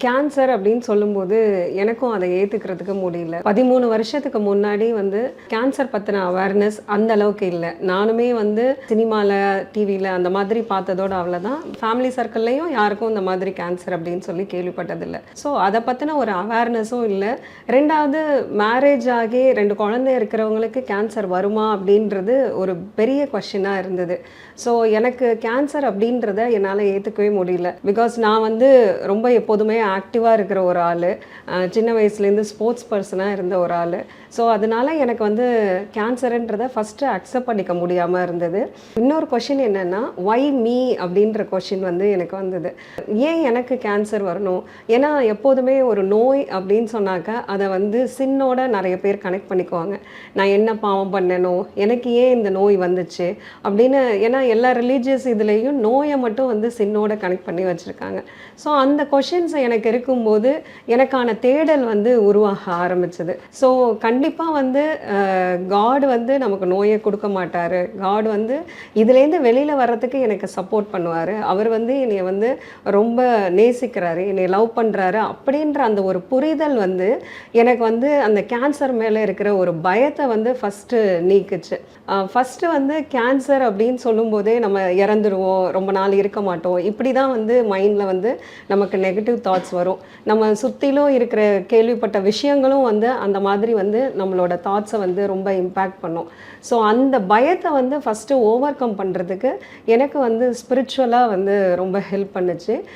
Cancer அப்படின்னு சொல்லும்போது எனக்கும் அதை ஏற்றுக்கிறதுக்கு முடியல. 13 வருஷத்துக்கு முன்னாடி கேன்சர் பற்றின அவேர்னஸ் அந்த அளவுக்கு இல்லை. நானுமே சினிமாவில், டிவியில் அந்த மாதிரி பார்த்ததோட அவ்வளோதான். ஃபேமிலி சர்க்கிள்லையும் யாருக்கும் இந்த மாதிரி கேன்சர் அப்படின்னு சொல்லி கேள்விப்பட்டதில்லை. ஸோ அதை பற்றின ஒரு அவேர்னஸும் இல்லை. ரெண்டாவது, மேரேஜ் ஆகி 2 குழந்தை இருக்கிறவங்களுக்கு கேன்சர் வருமா அப்படின்றது ஒரு பெரிய கொஷினாக இருந்தது. ஸோ எனக்கு கேன்சர் அப்படின்றத என்னால் ஏற்றுக்கவே முடியல. பிகாஸ் நான் ரொம்ப எப்போதுமே ஆக்டிவாக இருக்கிற ஒரு ஆள், சின்ன வயசுலேருந்து ஸ்போர்ட்ஸ் பர்சனாக இருந்த ஒரு ஆள். ஸோ அதனால் எனக்கு கேன்சருன்றதை ஃபஸ்ட்டு அக்செப்ட் பண்ணிக்க முடியாமல் இருந்தது. இன்னொரு கொஷின் என்னென்னா, ஒய் மீ அப்படின்ற கொஷின் எனக்கு வந்தது. ஏன் எனக்கு கேன்சர் வரணும்? ஏன்னா எப்போதுமே ஒரு நோய் அப்படின்னு சொன்னாக்கா அதை சின்னோட நிறைய பேர் கனெக்ட் பண்ணிக்குவாங்க. நான் என்ன பாவம் பண்ணனோ, எனக்கு ஏன் இந்த நோய் வந்துச்சு அப்படின்னு. ஏன்னா எல்லா ரிலீஜியஸ் இதுலேயும் நோயை மட்டும் சின்னோட கனெக்ட் பண்ணி வச்சுருக்காங்க. ஸோ அந்த கொஷின்ஸ் எனக்கு இருக்கும்போது எனக்கான தேடல் உருவாக ஆரம்பிச்சது. ஸோ கண்டிப்பாக காட் நமக்கு நோயை கொடுக்க மாட்டார். காட் இதுலேருந்து வெளியில் வர்றதுக்கு எனக்கு சப்போர்ட் பண்ணுவார். அவர் என்னை ரொம்ப நேசிக்கிறாரு, என்னை லவ் பண்ணுறாரு அப்படின்ற அந்த ஒரு புரிதல் எனக்கு அந்த கேன்சர் மேலே இருக்கிற ஒரு பயத்தை ஃபஸ்ட்டு நீக்குச்சு. ஃபஸ்ட்டு கேன்சர் அப்படின்னு சொல்லும்போதே நம்ம இறந்துடுவோம், ரொம்ப நாள் இருக்க மாட்டோம், இப்படி தான் மைண்டில் நமக்கு நெகட்டிவ் தாட்ஸ் வரும். நம்ம சுற்றிலும் இருக்கிற கேள்விப்பட்ட விஷயங்களும் அந்த மாதிரி நம்மளோட தாட்ஸை ரொம்ப இம்பேக்ட் பண்ணும். ஸோ அந்த பயத்தை ஃபஸ்ட்டு ஓவர் கம் பண்ணுறதுக்கு எனக்கு ஸ்பிரிச்சுவலாக ரொம்ப ஹெல்ப் பண்ணுச்சு.